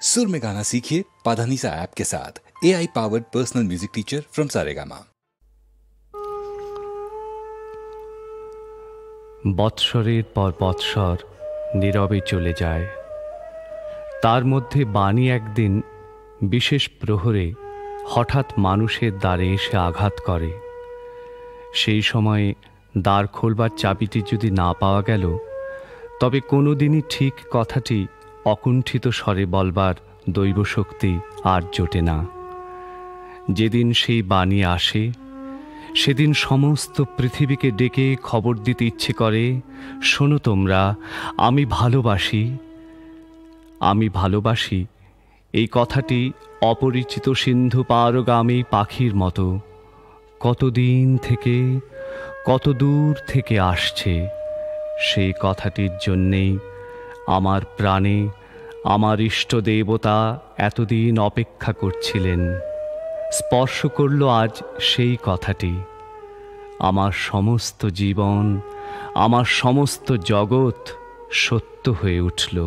सुर में गाना सीखिए पाधानीसा ऐप के साथ। AI powered personal music teacher from Saregama. বৎসরের পর বৎসর নীরবে চলে যায়। তার মধ্যে বাণী একদিন বিশেষ প্রহরে হঠাৎ মানুষের দ্বারে এসে আঘাত করে। সেই সময়ে দ্বার খোলবার চাবিটি যদি না পাওয়া গেল, তবে কোনোদিনই ঠিক কথাটি অকুণ্ঠিত স্বরে বলবার দৈবশক্তি আর জোটে না। যেদিন সেই বাণী আসে, সেদিন সমস্ত পৃথিবীকে ডেকে খবর দিতে ইচ্ছে করে, শোনো তোমরা, আমি ভালোবাসি, আমি ভালোবাসি। এই কথাটি অপরিচিত সিন্ধু পারগামী পাখির মতো কতদিন থেকে, কত দূর থেকে আসছে। সেই কথাটির জন্যেই আমার প্রাণে আমার ইষ্ট দেবতা এতদিন অপেক্ষা করছিলেন। স্পর্শ করল আজ সেই কথাটি। আমার সমস্ত জীবন, আমার সমস্ত জগৎ সত্য হয়ে উঠল।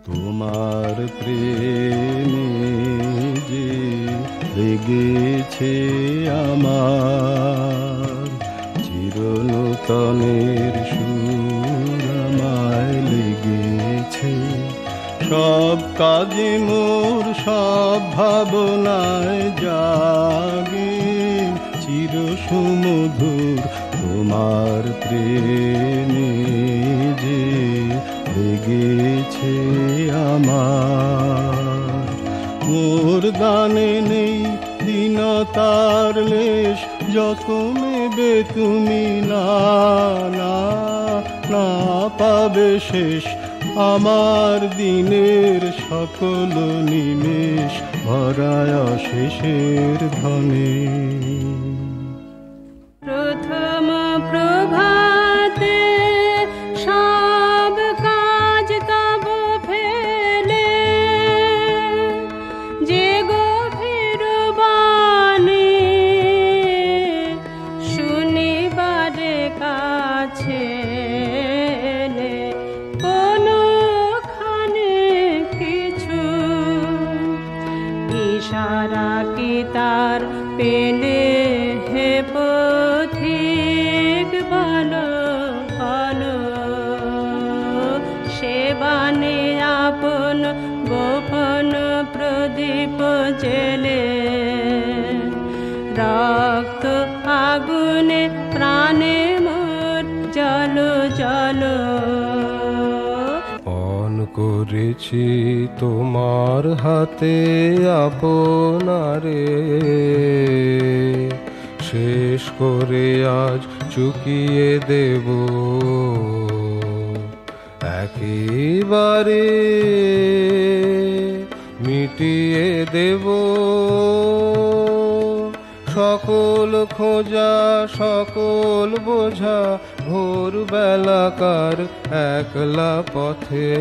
তোমার প্রেমে যে লেগেছে আমার, চিরনূতনের সুর আমায় লেগেছে। সব কাজে মোর সব ভাবনায় জাগে চির সুমধুর তোমার প্রেমে যে লেগেছে আমার। মোর দানে নেই দীনতার লেশ, যত নেবে তুমি না না না পাবে শেষ। আমার দিনের সকল নিমেষ ভরায় শেষের ধনে। প্রথম প্রভাতে সব কাজ তব ফেলে, যে গভীর বাণী শুনিবারে কাছে ইশারা কি তার পেলে হে পথিক বলো বলো, সে বাণী আপন গোপন প্রদীপ জেলে, রক্ত আগুনে প্রাণে মোর জল জল। করেছি তোমার হাতে আপনারে, শেষ করে আজ চুকিয়ে দেব একেবারে। মিটিয়ে দেব সকল খোঁজা সকল বোঝা ভোর বেলাকার একলা পথে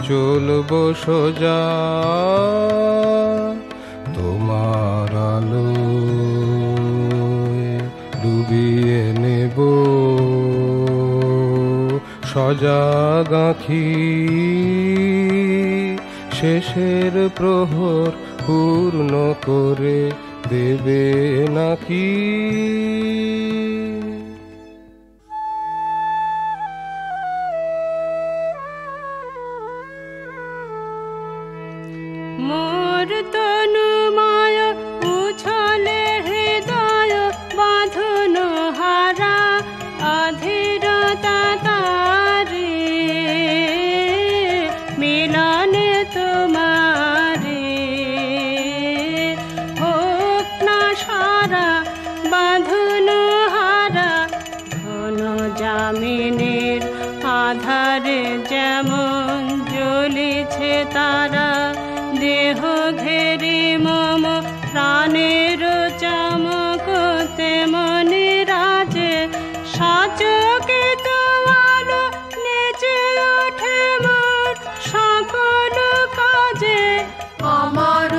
চলব সোজা তোমার আলো ডুবিয়ে নেব সজাগ আঁখি শেষের প্রহর পূর্ণ করে দেবে নাকি মোর তনুময় উছলে হৃদয় বাঁধন হারা অধীরতা তারে মিলনে তোমারে হোক না সারা বাঁধন হারা ঘন জামিনের আধারে যেমন জ্বলিছে তারা দেহ ঘেরে মম প্রাণের চমক তেমনি রাজে সচকিত আলো নেচে ওঠে মোর সকল কাজে আমার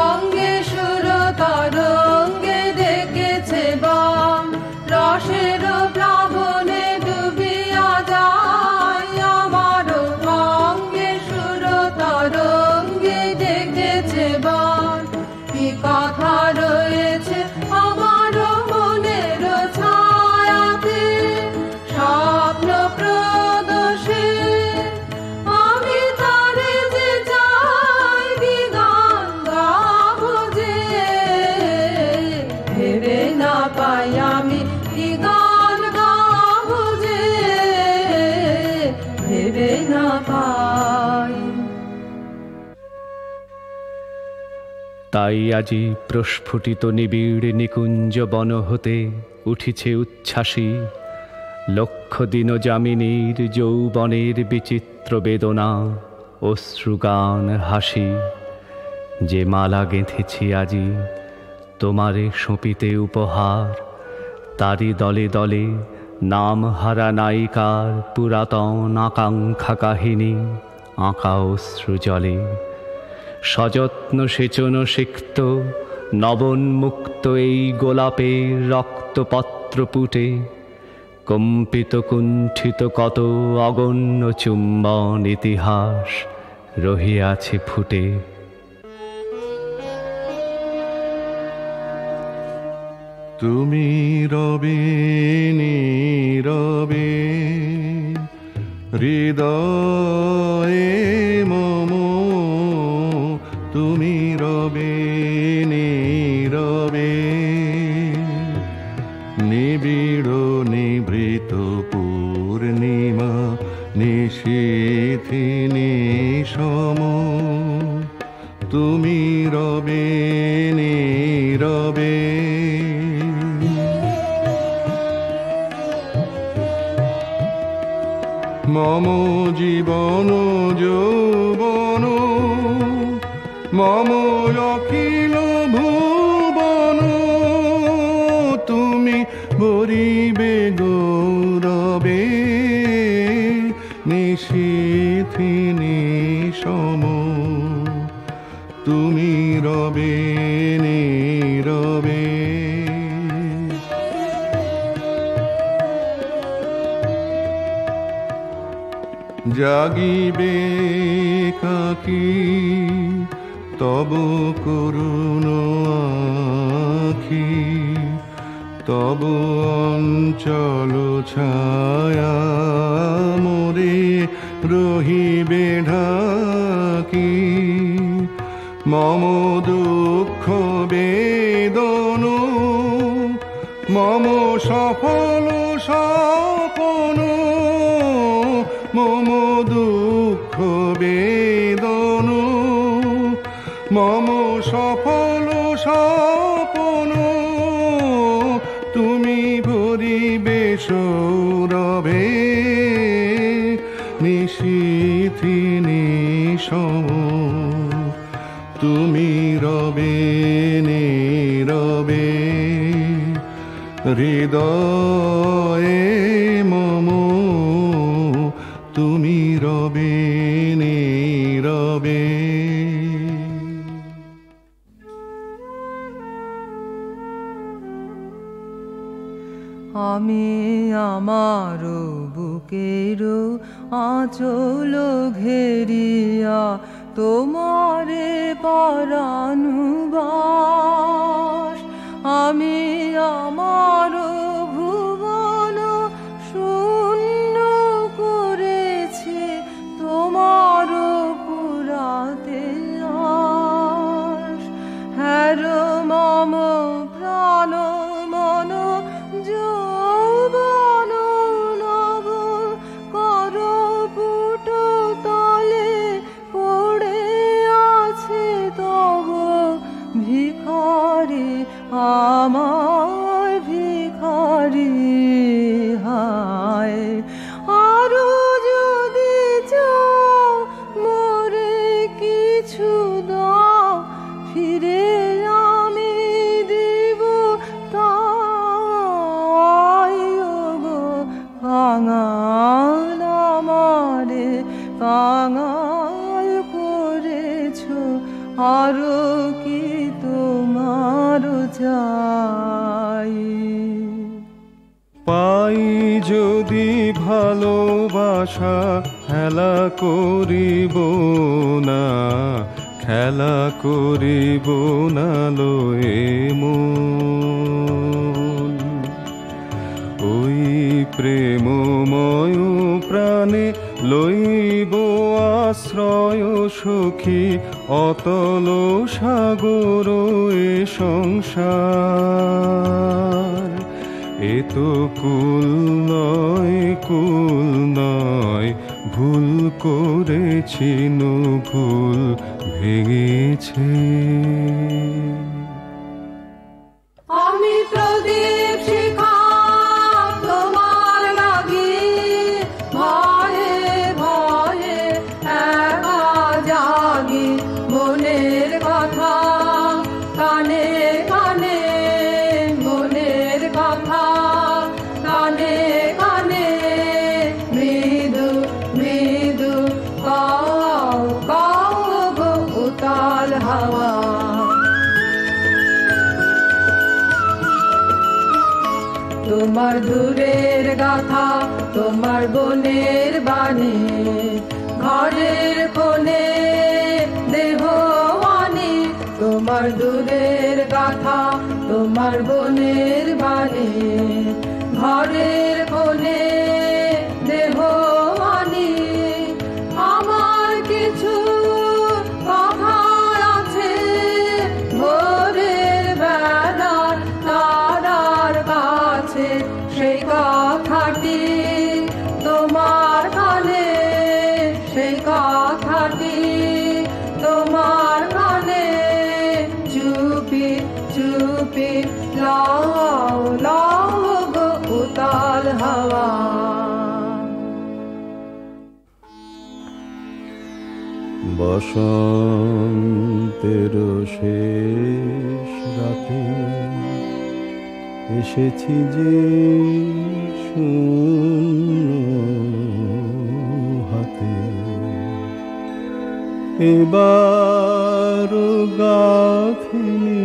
অঙ্গে সুর তরঙ্গে দেখেছে বাম রসের প্লাবনে ডুবিয়া যায় আমার অঙ্গে সুর তরঙ্গে দেখেছে বাম কি কথা রয়েছে আমার মনের ছায়াতে স্বপ্ন প্রদোষে আমি তারে যে চাই বিধান গাবো যে ভেবে না পাই আমি কি গান গাবো যে ভেবে না পাই তাই আজি প্রস্ফুটিত নিবিড় নিকুঞ্জ বন হতে উঠিছে উচ্ছ্বাসী লক্ষ দিন যামিনীর যৌবনের বিচিত্র বেদনা অশ্রুগান হাসি যে মালা গেঁথেছি আজি তোমারে সঁপিতে উপহার তারি দলে দলে নাম হারা নায়িকার পুরাতন আকাঙ্ক্ষা কাহিনী আঁকা অশ্রু জলে সযত্ন সেচন সিক্ত নবন্মুক্ত এই গোলাপের রক্তপত্র পুটে কম্পিত কুণ্ঠিত কত অগণ্য চুম্বন ইতিহাস রহিয়াছে ফুটে তুমি রবে নীরবে হৃদয়ে মম তুমি রবে নীরবে নিবিড় নিভৃত পূর্ণিমা নিশীথি নিশম তুমি রবে নীরবে মম জীবন যৌবন মম অখিল ভুবন তুমি ভরিবে গৌরবে নিশীথি নিশম তুমি রবে নীরবে জাগিবে কাকি তব করুণ আখি তব অঞ্চল ছায়া মোরে রহিবে ঢাকি মম দুঃখ বেদন মম সফল স্বপন মম দুঃখ বেদন মম সফল স্বপন তুমি ভরিবে সৌরভে নিশীথি নিশ সম, তুমি রবে নীরবে হৃদয়ে মম, তুমি রবে নীরবে। আমি আমার বুকের আঁচল ঘেরিয়া তোমারে পরানুবাস, আমি আমার ভুবন শূন্য করেছি তোমার পুরাতে আস। হ্যার মম প্রাণ মন যৌবন নব কর পুট তলে পড়ে আছে তব ভিখারি, আমার ভিখারি হায়। আরো যদি চাও মোরে কিছু দাও, ফিরে আমি দিব তাই। ওগো কাঙাল আমারে কাঙাল করেছো, আরো কি তোমার চাই। পাই যদি ভালোবাসা খেলা করিব না, খেলা করিব না লয়ে মন। ওই প্রেমময় প্রাণে লইব আশ্রয় সখী, অতল সাগর এ সংসার। এ তো কুল নয়, ভুল করেছি ভুল ভেঙেছে। আমি প্রদীপ শিখা তোমার লাগি, ভয়ে ভয়ে একা জাগি, মনের কথা কানে কানে, মনের কথা কানে কানে, মৃদু মৃদু কাও কাও গো উতাল হাওয়া। তোমার দূরের গাথা তোমার বনের বাণী, ঘরের কোণে দেহ আনি। তোমার দূরের গাথা তোমার বনের বাণী, ঘরের কোণে দেহ আনি। আমার কিছু কথা আছে ভোরের বেলার তারার কাছে, সেই কথাটি তোমার কানে, সেই কথাটি তোমার কানে। চুপি চুপি লাও লাও গো উতাল হাওয়া। বসন্তের শেষ রাতে এসেছি যে শূন্য হাতে, এবার গাঁথিনি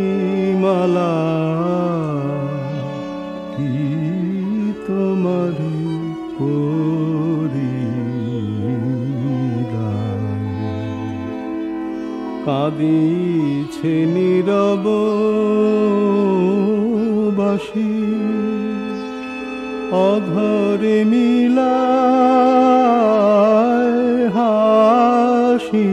মালা কি তোমার পরিলাম। কাঁদিছে নীরব বাসি, অধরে মিলায় হাসি।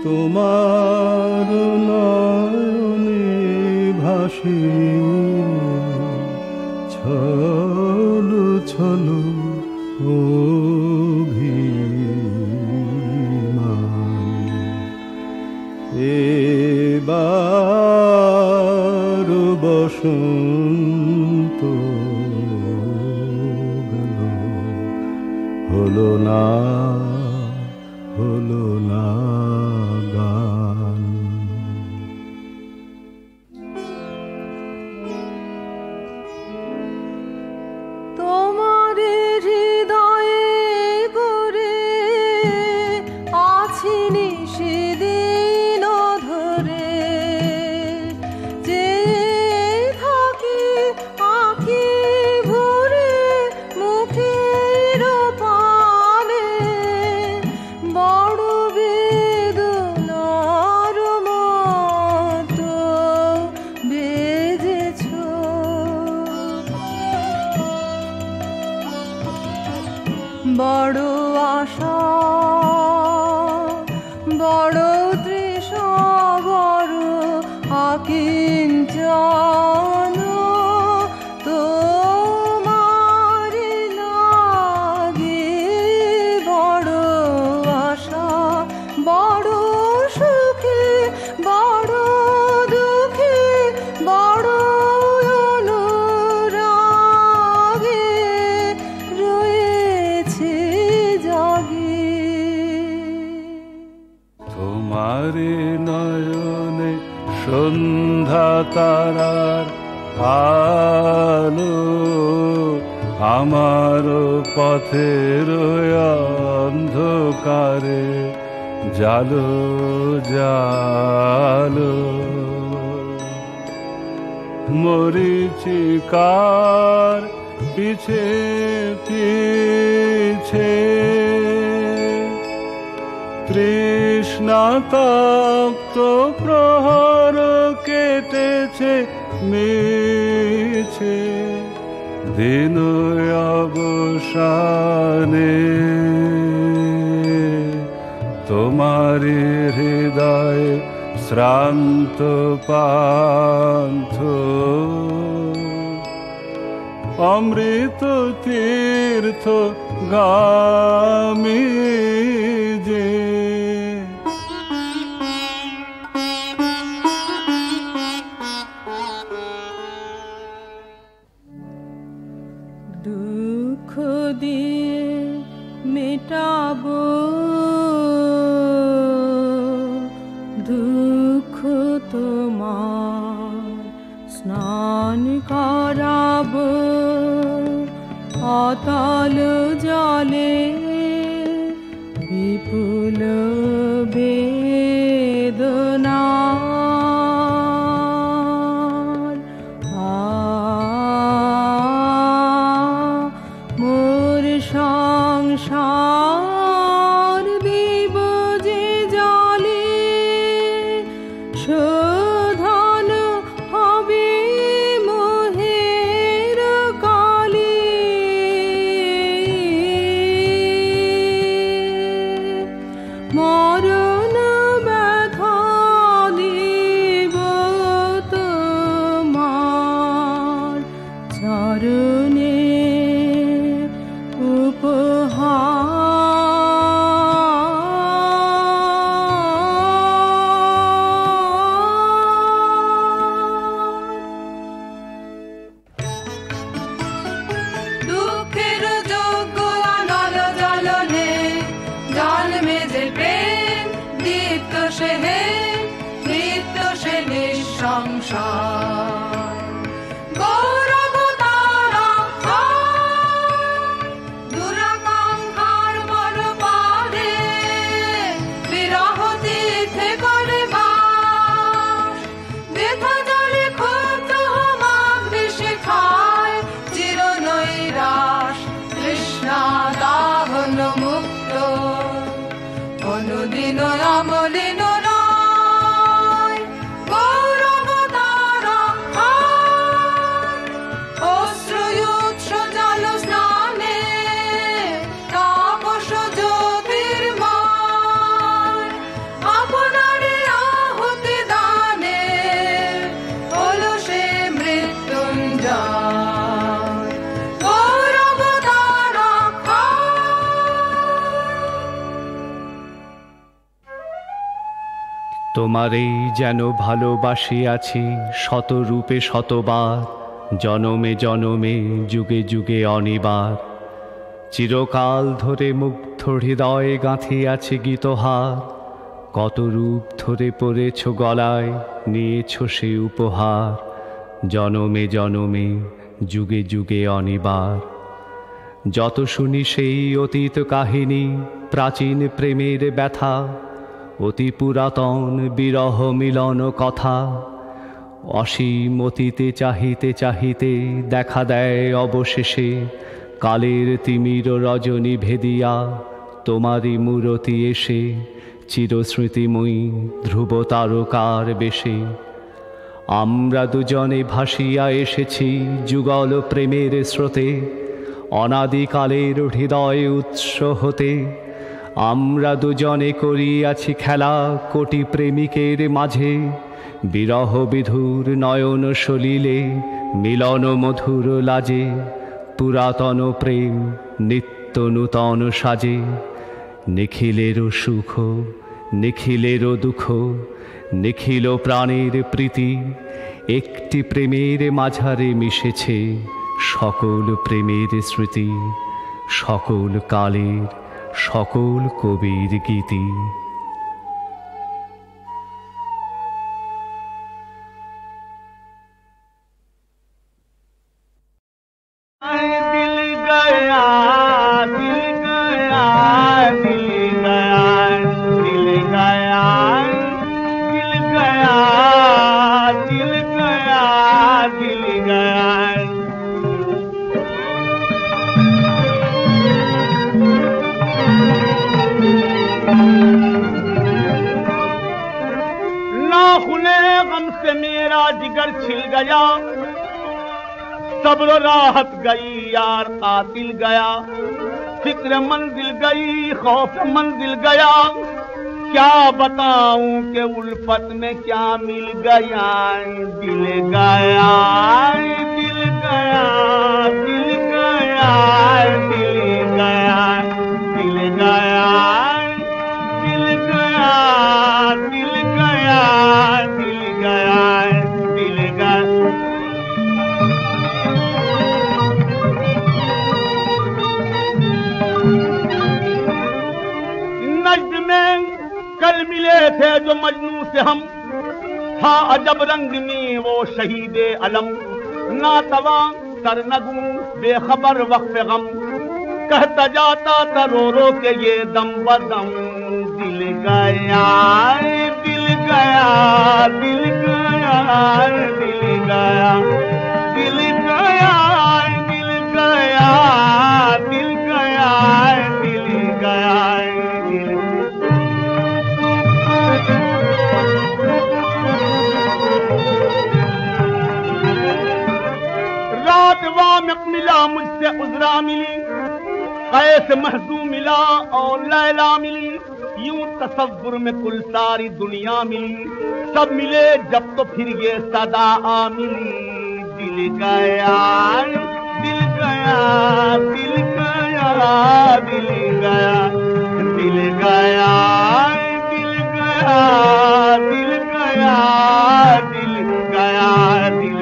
তোমার নয়নে ভাসে ছলো ছলো অভিমান। এবার বসন্ত গেল, হলো না বাংলা গান। তোমারে হৃদয়ে করে আছি নিশিদিন ধরে, যে থাকি আঁখি ভরে মুখের পানে, বড় বেদনার মতো বেজেছ। বড় আশা, বড় তৃষা, বড় আকিঞ্চন, তোমার লাগে বড় আশা, বড় সুখে, বড় দুঃখে, বড় অনুরাগে রয়েছে জাগে। তোমারে নয়নে সন্ধ্যা তারার আলো, আমার পথের অন্ধকারে জালো জালো। মরীচিকার পিছে পিছে তৃষ্ণাতপ্ত প্রহর কেটেছে মিছে, দিন অবসানে তোমারি হৃদয় শ্রান্ত পান্থ, অমৃত তীর্থ গামী যে। দুঃখ দিয়ে মেটাবো দুঃখ তোমার, স্নান করাবো অতল জলে, বিপুল বেদনা মোর সংসার দিব যে জলে, শোধন হবে মোহের কালে। মরণ ব্যথা দিব তোমার চরণে দুঃখের যোগ্য নল জলনে জন্মে যে প্রেম, দীপ্ত সে হে নিত্য সে নিঃসংশয়। গৌরব তারা দুরাকাঙ্ক্ষার বল পারে, বিরহ তীর্থে করে বাস। বৃথা জলে ক্ষুব্ধ মাগৃষে খায় চির নৈরাশ, তৃষ্ণা দাহন মুক্ত অনুদিন অমলিন নয়। গৌরব তারা অশ্রুৎস জল স্নানে, তাপস জ্যোতির্ময়। আপনারে আহুতি দানে হলো সে মৃত্যুঞ্জয়। গৌরব তারা তোমারেই যেন ভালোবাসিয়াছি শতরূপে শতবার, জনমে জনমে যুগে যুগে অনিবার। চিরকাল ধরে মুগ্ধ হৃদয়ে গাঁথিয়াছি গীতহার, কত রূপ ধরে পড়েছ গলায়, নিয়েছ সে উপহার, জনমে জনমে যুগে যুগে অনিবার। যত শুনি সেই অতীত কাহিনী, প্রাচীন প্রেমের ব্যথা, অতি পুরাতন বিরহ মিলন কথা, অসীম অতীতে চাহিতে চাহিতে দেখা দেয় অবশেষে কালের তিমির রজনী ভেদিয়া তোমারই মূরতি এসে, চিরস্মৃতিময়ী ধ্রুব তারকার বেশে। আমরা দুজনে ভাসিয়া এসেছি যুগল প্রেমের স্রোতে, অনাদিকালের হৃদয় উৎস হতে। আমরা দুজনে করিয়াছি খেলা কোটি প্রেমিকের মাঝে, বিরহ বিধুর নয়ন সলিলে মিলন মধুর লাজে। পুরাতন প্রেম নিত্য নূতন সাজে, নিখিলেরও সুখ নিখিলেরও দুঃখ, নিখিল প্রাণের প্রীতি। একটি প্রেমের মাঝারে মিশেছে সকল প্রেমের স্মৃতি, সকল কালের সকল কবির গীতি। जिगर छिल गया, सब्र राहत गई यार कातिल गया। फिक्र मंजिल गई खौफ मंजिल गया, क्या बताऊं कि उल्फत में क्या मिल गया। दिल गया दिल गया दिल गया दिल गया दिल गया दिल गया दिल गया दिल गया दिल गया। नज्द में कल मिले थे जो मजनू से हम, था अजब रंग में वो शहीदे अलम। नातवा सरनगू बेखबर वक्त गम, कहता जाता था रो रो के ये दम बदम। दिल गया दिल गया दिल गया दिल गया दिल गया दिल गया दिल गया दिल गया दिल। रात वामिक मिला मुझसे उजरा मिली, कैस महजू मिला और लैला मिली। यूं तसव्वुर में कुल सारी दुनिया मिली, सब मिले जब तो फिर ये सदा आ मिली। दिल गया दिल गया दिल गया दिल गया दिल गया दिल गया दिल गया दिल गया दिल।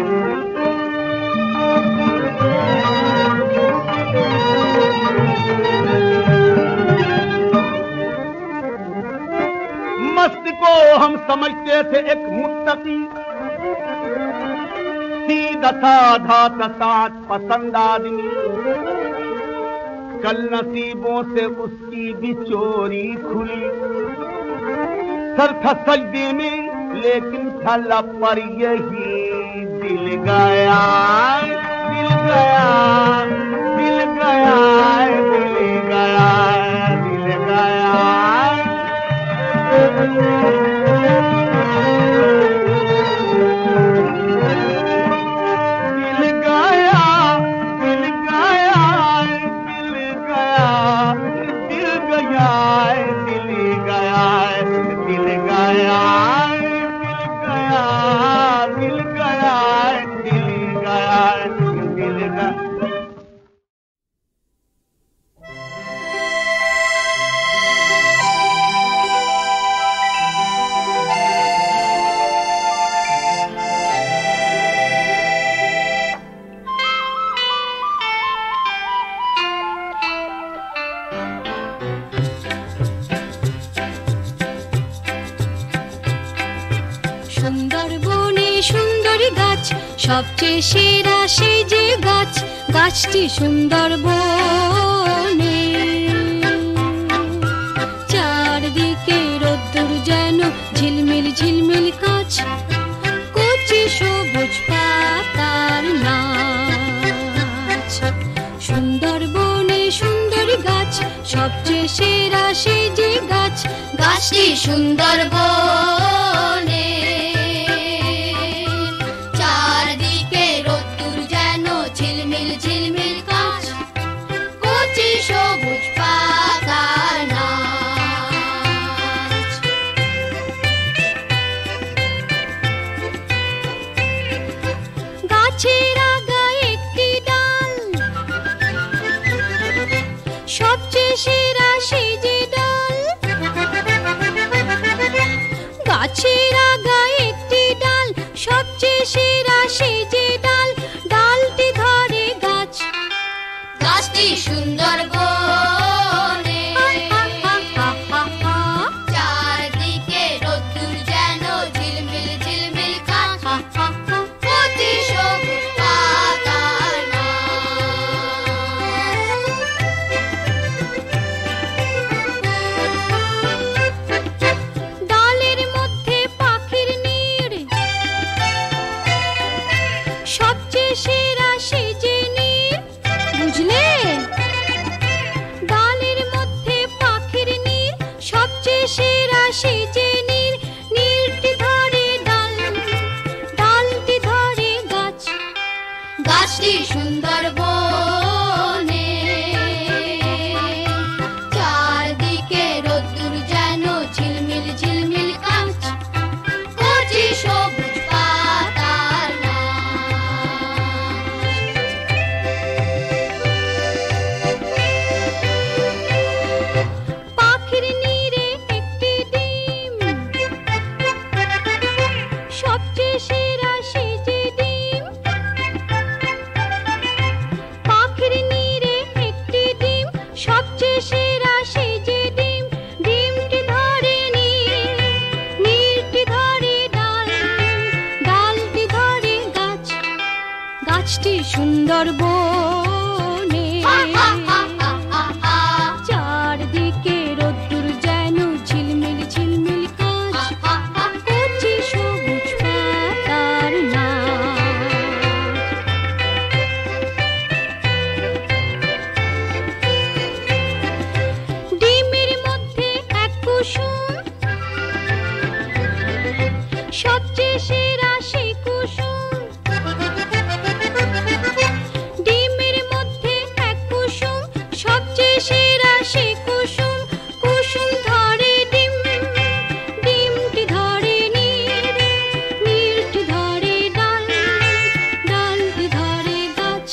मस्त को हम समझते थे एक मुत्तकी, सीधा साधा साथ पसंद आदमी। कल नसीबों से उसकी भी चोरी खुली, सर था सजदे में लेकिन था लब पर यही। दिल गया दिल गया दिल गया दिल गया दिल गया दिल गया दिल गया दिल गया दिल गया दिल गया दिल गया दिल गया दिल गया दिल गया। সুন্দরবনে সুন্দরী গাছ, সবচেয়ে সেরা সেই যে গাছ, গাছটি সুন্দরবনে। চারদিকে রোদ্দুর যেন ঝিলমিল ঝিলমিল কাঁচ, কচি সবুজ পাতার নাচ। সুন্দরবনে সুন্দরী গাছ, সবচেয়ে সেরা সেই যে গাছ, গাছটি সুন্দরবনে। চারদিকে রোদ্দুর যেন ঝিলমিল ঝিলমিল কাঁচ, কচি সবুজ পাতার নাচ। গাছের আগায় একটি ডাল, সবচেয়ে সেরা সেই যে ডাল। গাছের আগায় একটি ডাল, সবচেয়ে সেরা সেই যে ডাল, ডালটি ধরে গাছ, গাছটি সুন্দরবনে। চারদিকে রোদ্দুর যেন ঝিলমিল ঝিলমিল কাঁচ, কচি সবুজ পাতার নাচ। ডালের মধ্যে পাখির নীড়, সবচেয়ে সেরা সেই যে নীড়, বুঝলে? ডালের মধ্যে পাখির নীড়, সবচেয়ে সেরা সেই যে নীড়, নীড়টি ধরে ডাল, ডালটি ধরে গাছ, গাছটি সুন্দরবনে। চারদিকে রোদ্দুর যেন ঝিলমিল ঝিলমিল কাঁচ, কচি সবুজ পাতার নাচ। পাখির নীড়ে একটি ডিম, সবচেয়ে সেরা সেই যে ডিম। পাখির নীড়ে একটি ডিম, সবচেয়ে সেরা সেই যে ডিম, ডিমটি ধরে নীড়, নীড়টি ধরে ডাল, ডালটি ধরে গাছ, গাছটি সুন্দরবনে। চারদিকে রোদ্দুর যেন ঝিলমিল ঝিলমিল কাঁচ, কচি সবুজ পাতার নাচ। ডিমের মধ্যে এক কুসুম, সবচেয়ে সেরা সেই কুসুম। ডিমের মধ্যে এক কুসুম, সবচেয়ে সেরা সেই কুসুম, কুসুম ধরে ডিম, ডিমটি ধরে নীড়, নীড়টি ধরে ডাল, ডালটি ধরে গাছ,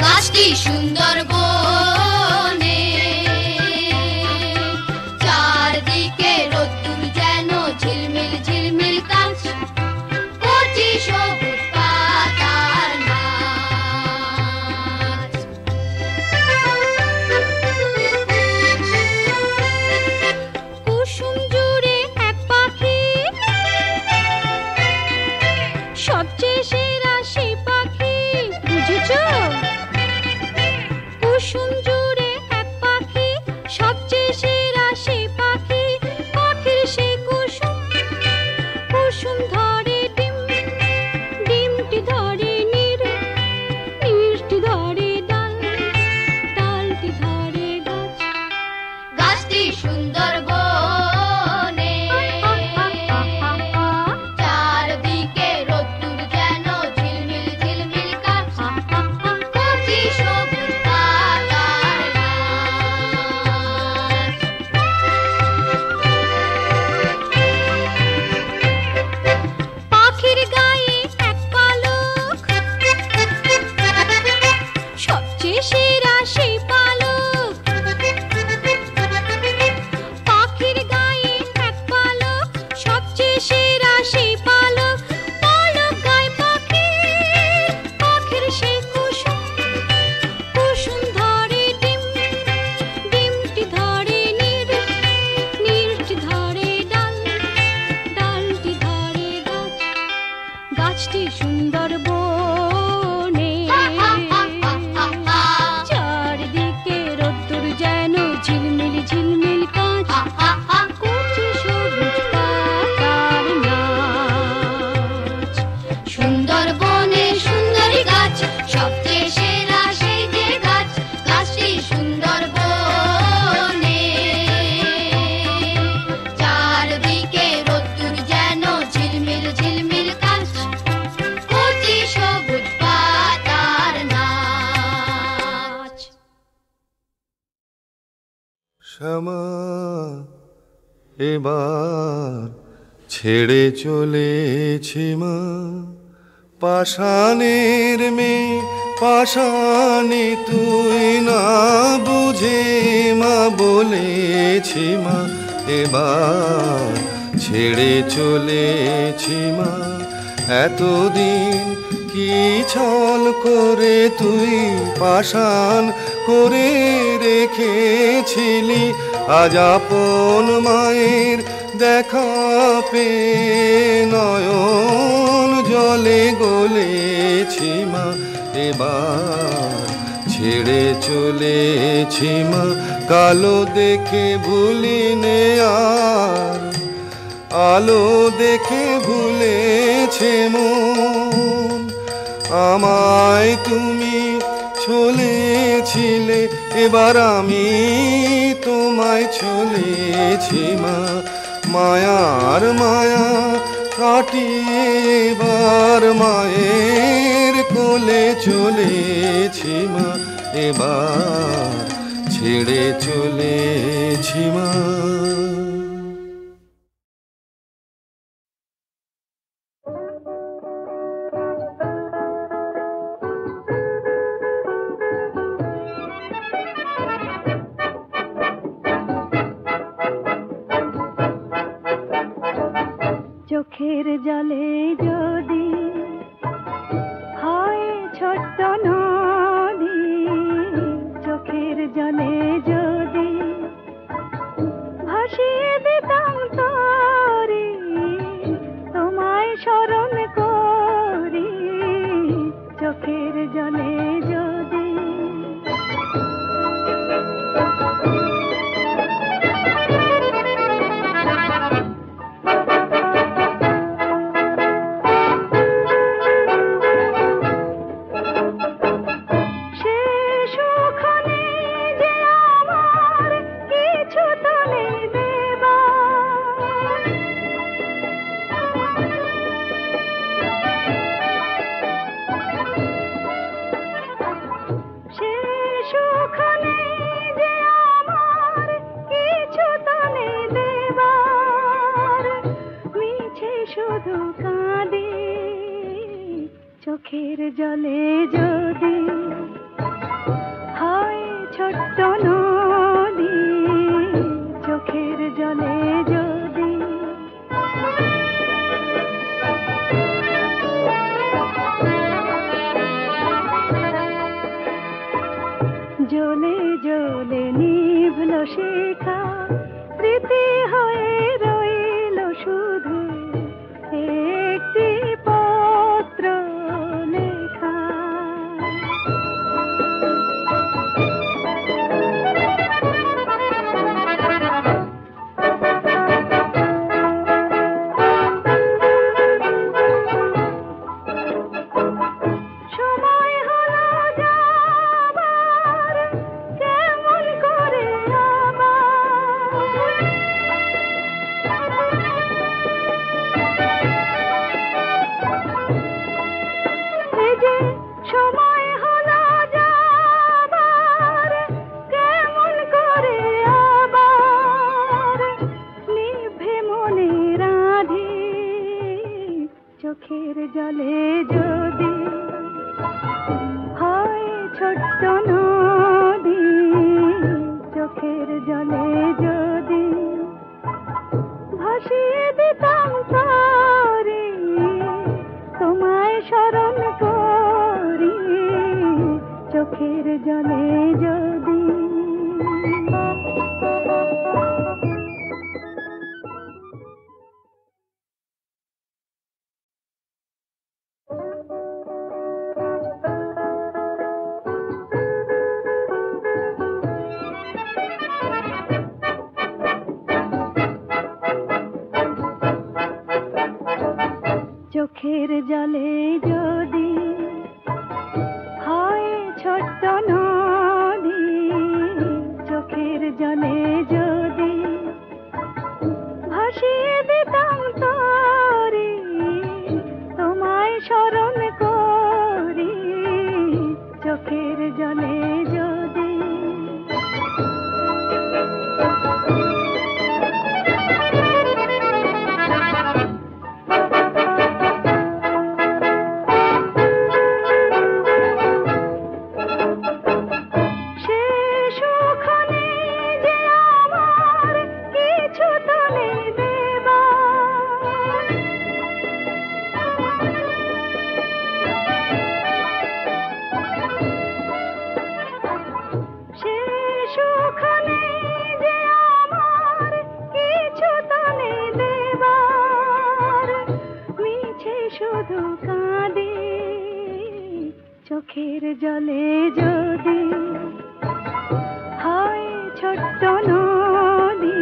গাছটি সুন্দরবনে। চারদিকে রোদ্দুর যেন ঝিলমিল ঝিলমিল কাঁচ, কচি সবুজ পাতার নাচ। কুসুম জুড়ে এক পাখি, সবচেয়ে সেরা সেই পাখি, বুঝেছো? কুসুম জুড়ে এক পাখি, সবচেয়ে সেরা সেই পাখি, পাখির সেই কুসুম, কুসুম ধরে ডিম, ডিমটি ধরে নীড়, নীড়টি ধরে ডাল, ডালটি ধরে গাছ, গাছটি সুন্দরবনে। চারদিকে রোদ্দুর যেন ঝিলমিল ঝিলমিল কাঁচ, কচি সবুজ পাতার নাচ। গাছটি সুন্দর বনে চারদিকে রোদ্দুর যেন ঝিলমিল ঝিলমিল কাঁচ কচি সবুজ পাতার নাচ সুন্দর বনে সুন্দরী গাছ সবচেয়ে সেরা সেই যে গাছ গাছটি সুন্দর বনে চারদিকে রোদ্দুর যেন ঝিলমিল ঝিলমিল কাঁচ কচি সবুজ পাতার নাচ শ্যামা এবার ছেড়ে চলেছি মা পাষাণের মেয়ে পাষাণে তুই না বুঝে মা বলেছি মা এবার ছেড়ে চলেছি মা এতদিন কি ছল করে তুই পাষাণ করে রেখেছিলি আজ আপন মায়ের দেখা পেয়ে নয়ন জলে গলেছি মা এবার ছেড়ে চলেছি মা কালো দেখে ভুলিনে আর আলো দেখে ভুলেছে মন আমায় তুমি চলেছিলে এবার আমি তোমায় চলেছি মা মায়ার মায়া কাটিয়ে এবার মায়ের কোলে চলেছি মা এবার ছেড়ে চলেছি মা চোখের জলে যদি হয় ছোট্ট নদী চোখের জলে যদি ভাসিয়ে দিতাম তরি তোমায় স্মরণ করি চোখের জলে যদি শুধু কাঁদে চোখের জলে যদি হয় ছোট্ট নদী চোখের জলে যদি জ্বলে জ্বলে নিভল শিখা স্মৃতি হয়ে রইল শুধু একটি পত্র লেখা সময় হলো যাবার কেমন করে আবার এই যে সময় হলো যাবার কেমন করে আবার নিভে মনে রাধি চোখের জলে যদি হয় ছোট্ট নদী চোখের জলে যদি ভাসিয়ে দিতাম তরি তোমায় স্মরণ করি চোখের জলে যদি চোখের জলে যদি হয় ছোট্ট নদী, চোখের জলে যদি ভাসিয়ে দিতাম তরি, তোমায় স্মরণ করি চোখের জলে যদি। শুধু কাঁদে চোখের জলে যদি হয় ছোট্ট নদী,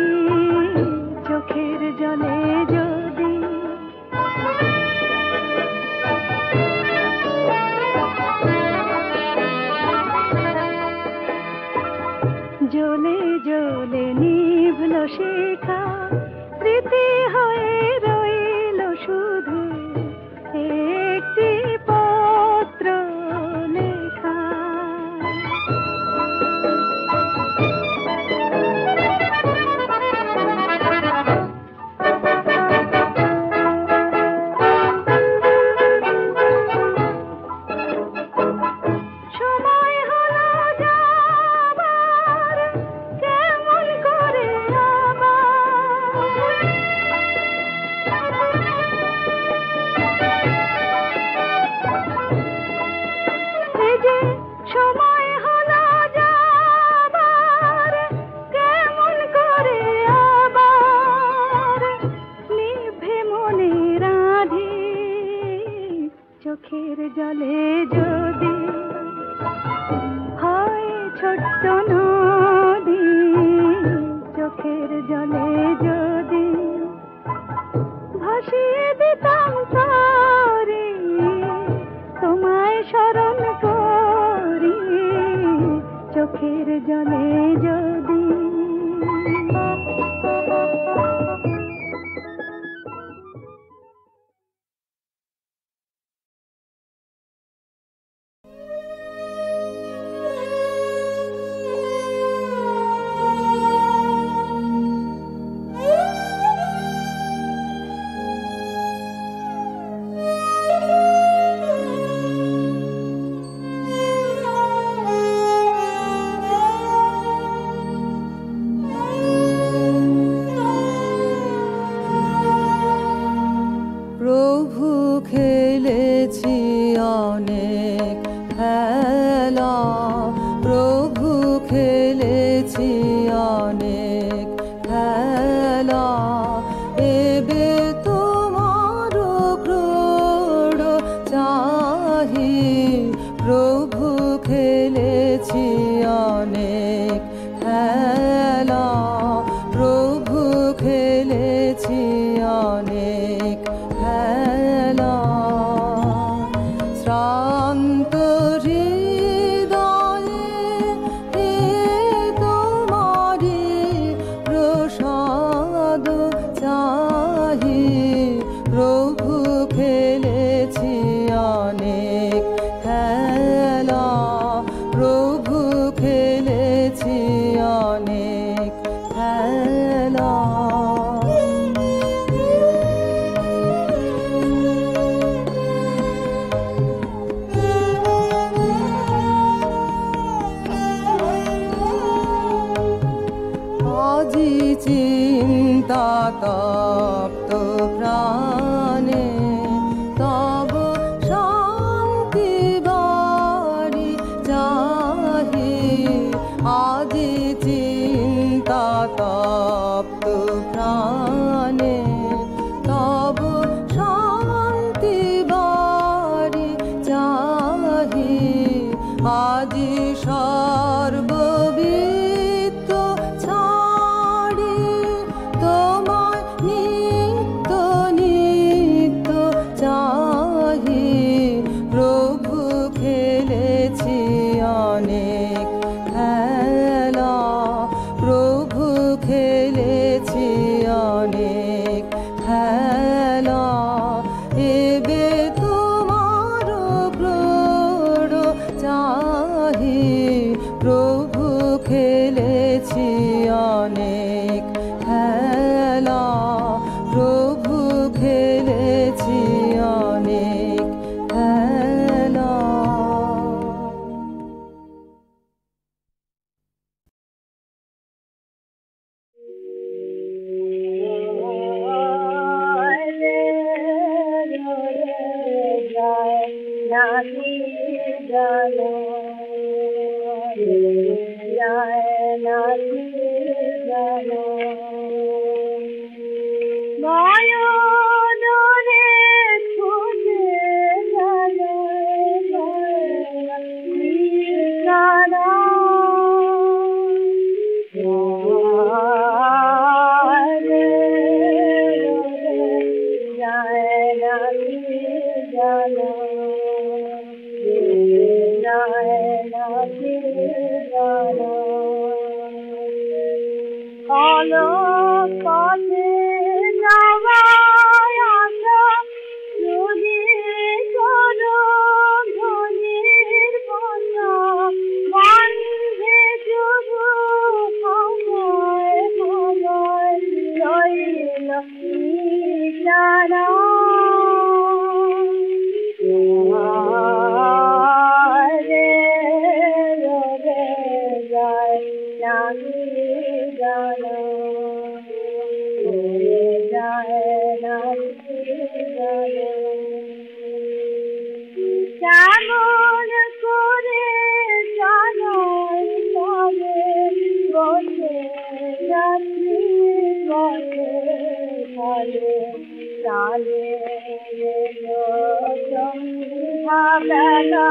চোখের জলে যদি। জ্বলে জ্বলে নিভল শিখা, স্মৃতি হয়ে রইল শুধু একটি পত্র লেখা। সময় হলো যাবার, কেমন করে আবার এই যে সময় হলো যাবার, কেমন করে আবার নিভে মনে রাধে চোখের জলে যদি হয় ছোট্ট নদী, চোখের জলে যদি ভাসিয়ে দিতাম তরি, তোমায় স্মরণ করি চোখের জলে যদি। প্রভু খেলেছি অনেক খেলা, প্রভু খেলেছি অনেক খেলা, এবে তোমার ক্রোড় চাহি। প্রভু খেলেছি অনেক খেলা, প্রভু খেলেছি অনেক খেলা। জানা রে রবে যায় নাকি জানা যায় নাকি জানা কেমন করে জানাই তবে বসে যাচ্ছি বসে ফলে তালে সন্ধ্যা বেলা